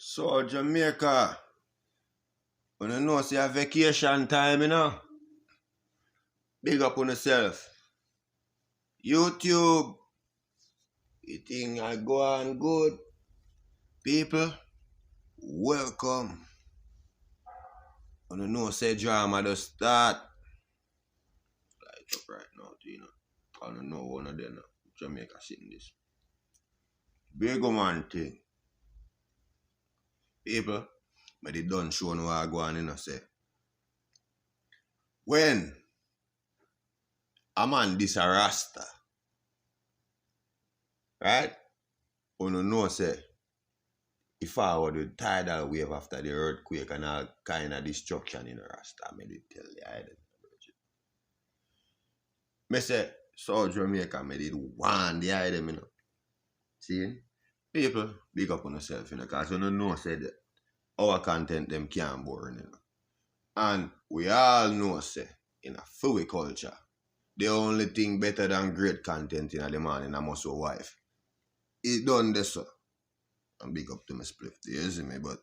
So Jamaica, when you know say a vacation time, big up on yourself. YouTube, you think I go on good? People, welcome. When you know say drama just start. Light up right now, I don't know one of them Jamaica sitting this. Big man thing. People, but they don't show no I go on say. When a man this a rasta, right? You know say if I were the tidal wave after the earthquake and all kind of destruction in the rasta, I did tell you I did. Me say South Jamaica, me did one the item, See? People, big up on yourself, because you know say that our content them can't boring, And we all know say in a full culture, the only thing better than great content in the morning I must a wife. It done this, sir. And big up to my spliff, you see me, but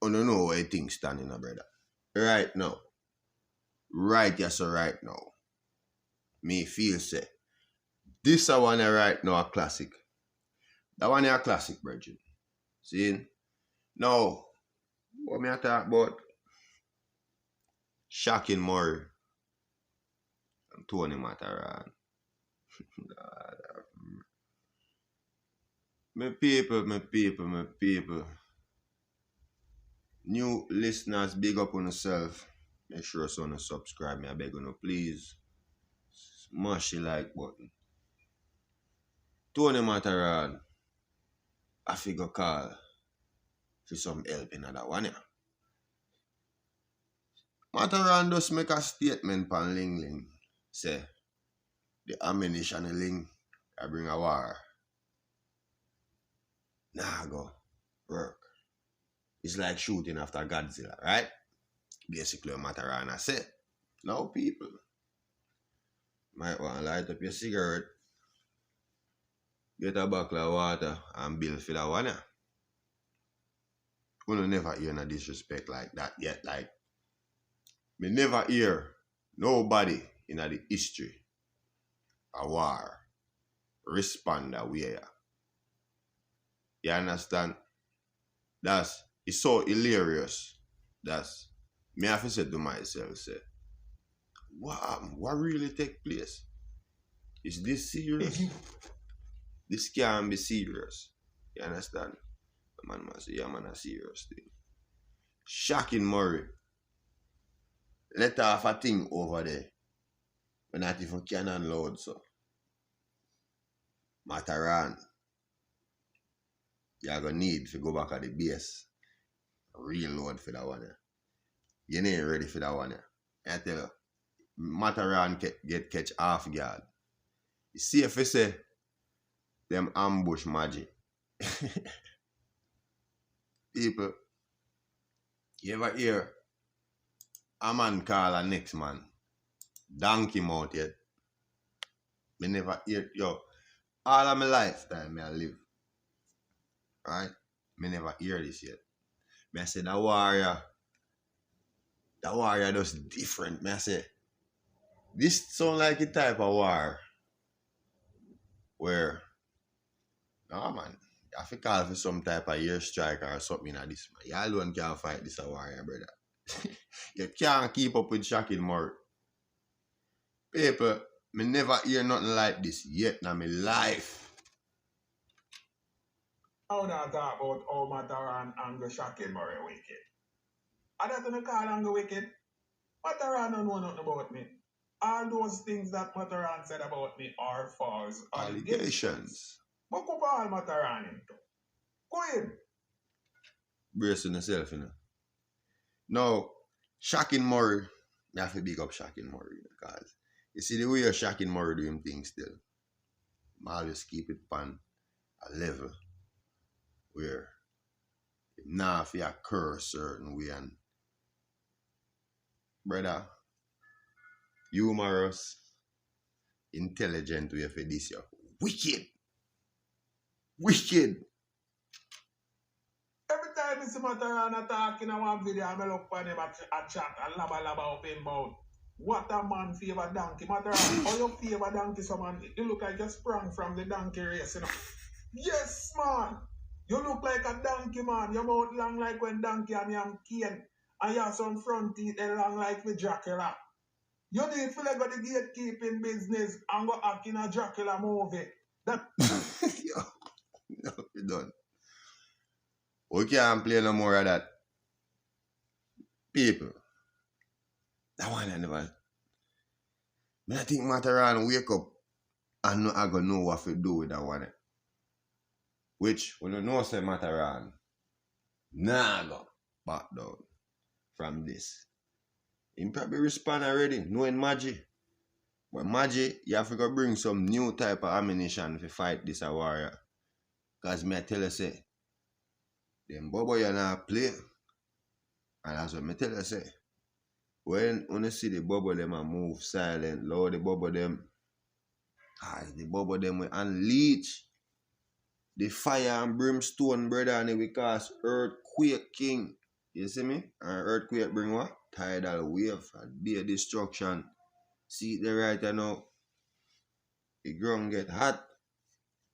I don't know where things standing, brother. Right now. Right, yes, sir, right now. Me feel say this one right now a classic. That one a classic, Bridget. See? Now, what me I talk about? Shocking Murray and Tony MATTERHORN. My people. New listeners, big up on yourself. Make sure you subscribe me. I beg you, please. Smash the like button. Tony MATTERHORN, I figure call for some help in that one. MATTERHORN just make a statement on Ling. Say, the ammunition in Ling, I bring a war. Nah, go work. It's like shooting after Godzilla, right? Basically, what MATTERHORN I say. Now, people, might want to light up your cigarette, get a bottle of water, and bill for that one. We don't never hear no disrespect like that yet. Like, me never hear nobody in the history of war respond that way. You understand? It's so hilarious. Me have to say to myself, say, what really take place? Is this serious? This can't be serious. You understand? The man must say, yeah, man, a serious thing. Shocking Murray. Let off a thing over there. But not even cannon load, so. MATTERHORN. You're going to need to go back at the base. Reload for that one. You ain't ready for that one. I tell you, MATTERHORN get catch half guard. You see if you say, them ambush magic. People, you ever hear a man call a next man donkey mouth yet? Me never hear, all of my lifetime I live. Right? Me never hear this yet. Me I say the warrior just different. Me I say, this sound like a type of war where, no man, you have to call for some type of air strike or something like this, man. You alone can't fight this warrior, brother. You can't keep up with Shocking Murray. People, me never hear nothing like this yet in my life. How that talk about how MATTERHORN and the Shocking Murray wicked? I don't know call and go wicked. MATTERHORN don't know nothing about me. All those things that MATTERHORN said about me are false allegations. But go all MATTERHORN into. Go in. Bracing yourself, Now, Shocking Murray, you have to big up Shocking Murray, because you see the way you're Shocking Murray doing things still. I always keep it on a level where now if you curse certain way and brother, humorous, intelligent way for this year. Wicked. Every time time I see Matterhorn talking in one video, I look for him a chat and laba open mouth. What a man favor donkey. Matterhorn, how you favor donkey, someone? You look like you sprung from the donkey race, you know. Yes, man. You look like a donkey, man. Your mouth long like when donkey and young cane. And you have some front teeth that long like the Dracula. You need to let go the gatekeeping business and go act in a Dracula movie. That Yo, no, we done. We can't play no more of that. People. That one I never. I think Matterhorn wake up and I gonna know what to do with that one. Which, when you know say Matterhorn, nah go back down from this. He probably respond already, knowing Maggie. But Maggie, you have to go bring some new type of ammunition to fight this a warrior. Because me I tell you say, them bubble you not play. And that's what me tell you say. When you see the bubble them a move silent, low the bubble them will unleash the fire and brimstone, brother, and it will cause earthquake king. You see me? And earthquake bring what? Tidal wave and be destruction. See the right now. The ground get hot.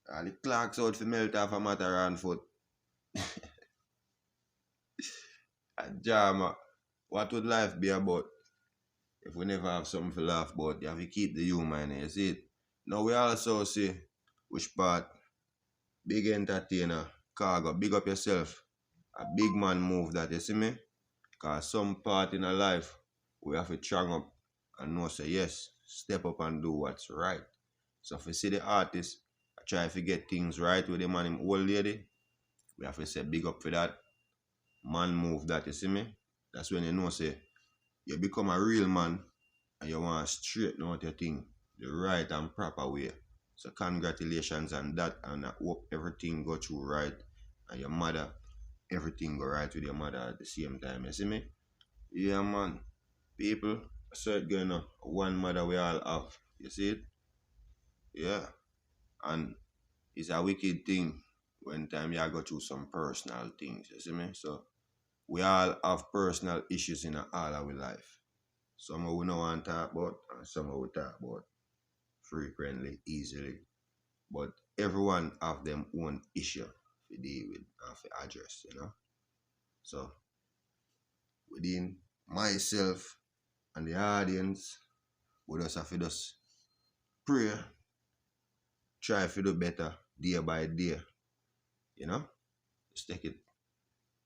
And the clocks out to melt off a Matterhorn foot. And Jama, what would life be about if we never have something to laugh about? You have to keep the humor in it, you see it? Now we also see which part. Big entertainer, Kahgo, big up yourself. A big man move that, you see me? Because some part in our life, we have to strong up and know say yes, step up and do what's right. So if we see the artist, I try to get things right with the man, him old lady, we have to say big up for that. Man move that, you see me? That's when you know say, you become a real man and you want to straighten out your thing the right and proper way. So congratulations on that, and I hope everything go through right and your mother, everything go right with your mother at the same time, you see me? Yeah, man. People, I saw it going on. One mother we all have. You see it? Yeah. And it's a wicked thing when time you go through some personal things, you see me? So we all have personal issues in all our life. Some we don't want to talk about and some we talk about frequently, easily. But everyone have them own issue to deal with and to address, you know? So within myself and the audience, we just have to just pray, try to do better day by day, you know? Just take it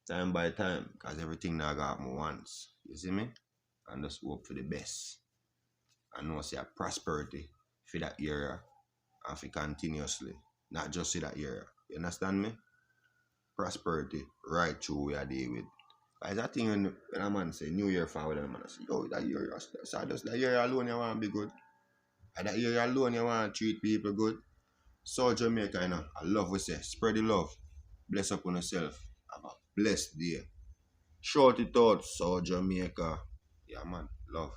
time by time, because everything now got happen once, you see me? And just hope for the best. And know say a prosperity for that area and for continuously, not just for that area. You understand me? Prosperity right through we are dealing with. Because that thing when a man say New Year forward, and a man say, yo, that year, so just that year alone you want to be good. And that year alone you want to treat people good. So Jamaica, you know, I love we say, spread the love. Bless up on yourself. Have a blessed day. Short it out, so Jamaica. Yeah, man, love.